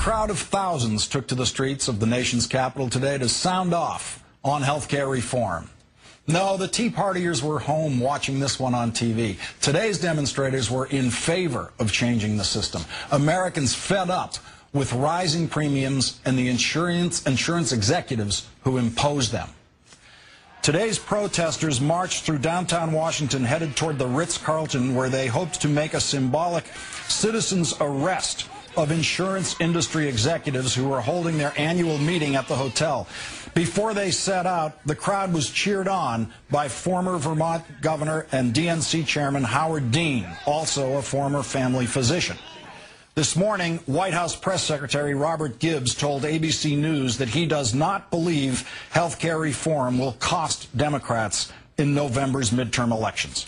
crowd of thousands took to the streets of the nation's capital today to sound off on health care reform. No, the Tea Partiers were home watching this one on TV. Today's demonstrators were in favor of changing the system. Americans fed up with rising premiums and the insurance executives who impose them. Today's protesters marched through downtown Washington, headed toward the Ritz-Carlton, where they hoped to make a symbolic citizens' arrest of insurance industry executives who were holding their annual meeting at the hotel. Before they set out, the crowd was cheered on by former Vermont Governor and DNC Chairman Howard Dean, also a former family physician. This morning, White House Press Secretary Robert Gibbs told ABC News that he does not believe health care reform will cost Democrats in November's midterm elections.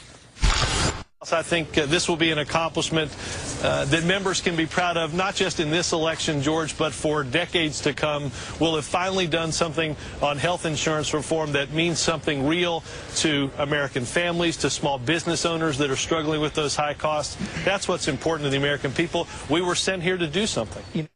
I think this will be an accomplishment that members can be proud of, not just in this election, George, but for decades to come. We'll have finally done something on health insurance reform that means something real to American families, to small business owners that are struggling with those high costs. That's what's important to the American people. We were sent here to do something.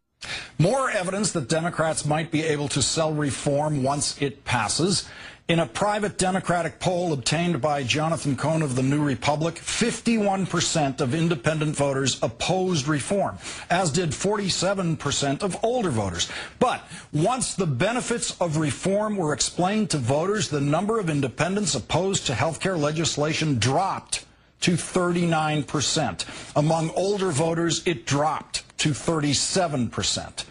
More evidence that Democrats might be able to sell reform once it passes. In a private Democratic poll obtained by Jonathan Cohn of the New Republic, 51% of independent voters opposed reform, as did 47% of older voters. But once the benefits of reform were explained to voters, the number of independents opposed to health care legislation dropped to 39%. Among older voters, it dropped to 37%.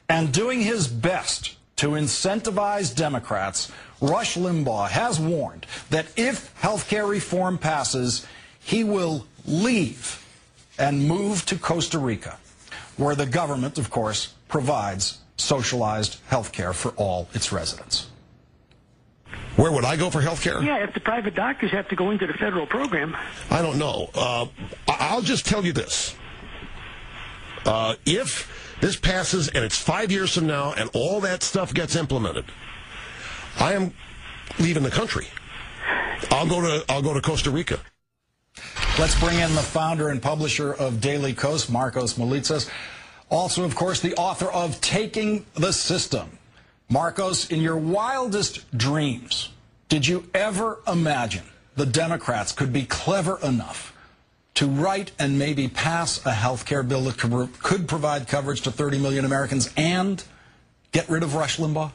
And doing his best to incentivize Democrats, Rush Limbaugh has warned that if health care reform passes, he will leave and move to Costa Rica, where the government, of course, provides socialized health care for all its residents. Where would I go for health care? Yeah, if the private doctors have to go into the federal program. I don't know. I'll just tell you this. If this passes and it's 5 years from now and all that stuff gets implemented, I am leaving the country. I'll go to Costa Rica. Let's bring in the founder and publisher of Daily Kos, Markos Moulitsas. Also, of course, the author of Taking the System. Markos, in your wildest dreams, did you ever imagine the Democrats could be clever enough to write and maybe pass a health care bill that could provide coverage to 30 million Americans and get rid of Rush Limbaugh?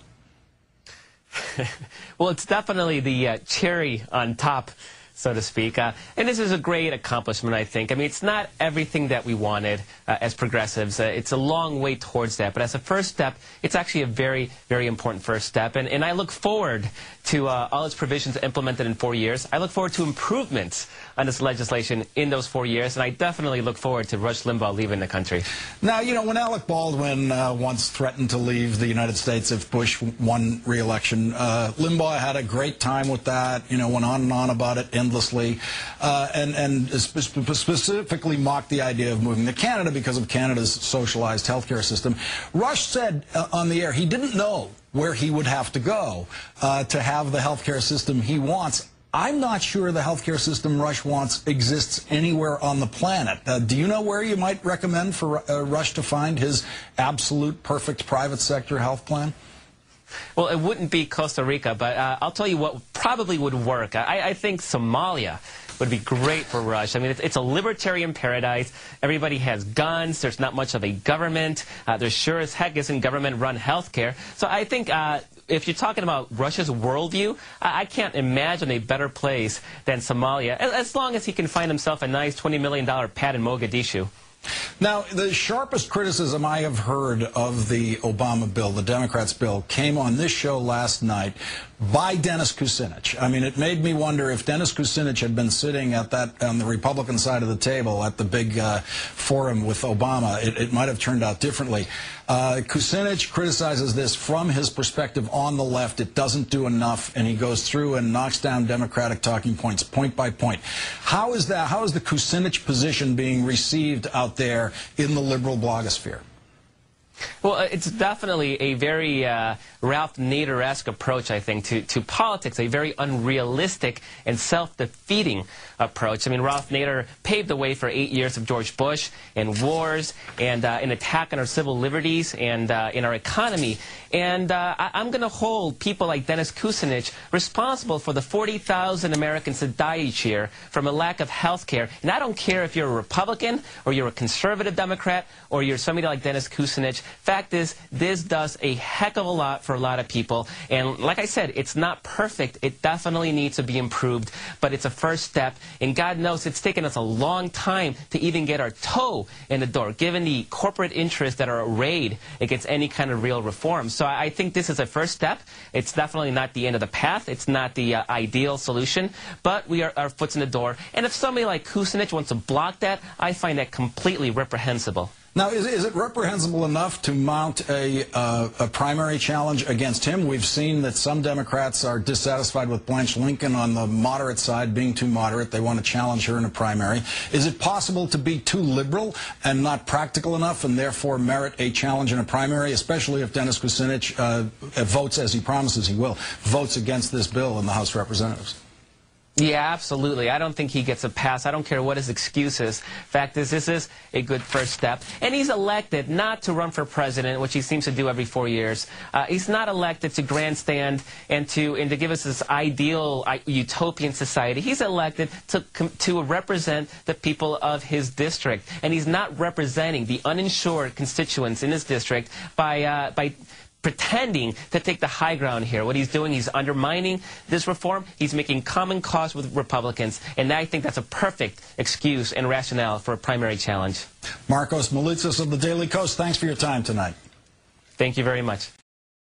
Well, it's definitely the cherry on top, so to speak. And this is a great accomplishment, I think. I mean, it's not everything that we wanted as progressives. It's a long way towards that. But as a first step, it's actually a very, very important first step. And I look forward to all its provisions implemented in 4 years. I look forward to improvements on this legislation in those 4 years. And I definitely look forward to Rush Limbaugh leaving the country. Now, you know, when Alec Baldwin once threatened to leave the United States if Bush won re-election, Limbaugh had a great time with that, you know, went on and on about it endlessly, and specifically mocked the idea of moving to Canada because of Canada's socialized healthcare system. Rush said on the air he didn't know where he would have to go to have the healthcare system he wants. I'm not sure the healthcare system Rush wants exists anywhere on the planet. Do you know where you might recommend for Rush to find his absolute perfect private sector health plan? Well, it wouldn't be Costa Rica, but I'll tell you what probably would work. I think Somalia would be great for Rush. I mean, it's a libertarian paradise. Everybody has guns. There's not much of a government. There sure as heck isn't government-run health care. So I think if you're talking about Russia's worldview, I can't imagine a better place than Somalia, as long as he can find himself a nice $20 million pad in Mogadishu. Now, the sharpest criticism I have heard of the Obama bill, the Democrats' bill, came on this show last night by Dennis Kucinich. I mean, it made me wonder if Dennis Kucinich had been sitting at on the Republican side of the table at the big forum with Obama, it might have turned out differently. Kucinich criticizes this from his perspective on the left. It doesn't do enough, and he goes through and knocks down Democratic talking points point by point. How is that? How is the Kucinich position being received out there in the liberal blogosphere? Well, it's definitely a very Ralph Nader-esque approach, I think, to politics, a very unrealistic and self-defeating approach. I mean, Ralph Nader paved the way for 8 years of George Bush and wars and an attack on our civil liberties and in our economy. And I'm going to hold people like Dennis Kucinich responsible for the 40,000 Americans that die each year from a lack of health care. And I don't care if you're a Republican or you're a conservative Democrat or you're somebody like Dennis Kucinich. Fact is, this does a heck of a lot for a lot of people. And like I said, it's not perfect. It definitely needs to be improved. But it's a first step. And God knows it's taken us a long time to even get our toe in the door, given the corporate interests that are arrayed against any kind of real reform. So I think this is a first step. It's definitely not the end of the path. It's not the ideal solution. But we are our foot's in the door. And if somebody like Kucinich wants to block that, I find that completely reprehensible. Now, is it reprehensible enough to mount a primary challenge against him? We've seen that some Democrats are dissatisfied with Blanche Lincoln on the moderate side, being too moderate. They want to challenge her in a primary. Is it possible to be too liberal and not practical enough and therefore merit a challenge in a primary, especially if Dennis Kucinich votes, as he promises he will, votes against this bill in the House of Representatives? Yeah, absolutely. I don't think he gets a pass. I don't care what his excuse is. Fact is, this is a good first step. And he's elected not to run for president, which he seems to do every 4 years. He's not elected to grandstand and to give us this ideal utopian society. He's elected to represent the people of his district. And he's not representing the uninsured constituents in his district by pretending to take the high ground here. What he's doing, he's undermining this reform. He's making common cause with Republicans. And I think that's a perfect excuse and rationale for a primary challenge. Markos Moulitsas of the Daily Kos, thanks for your time tonight. Thank you very much.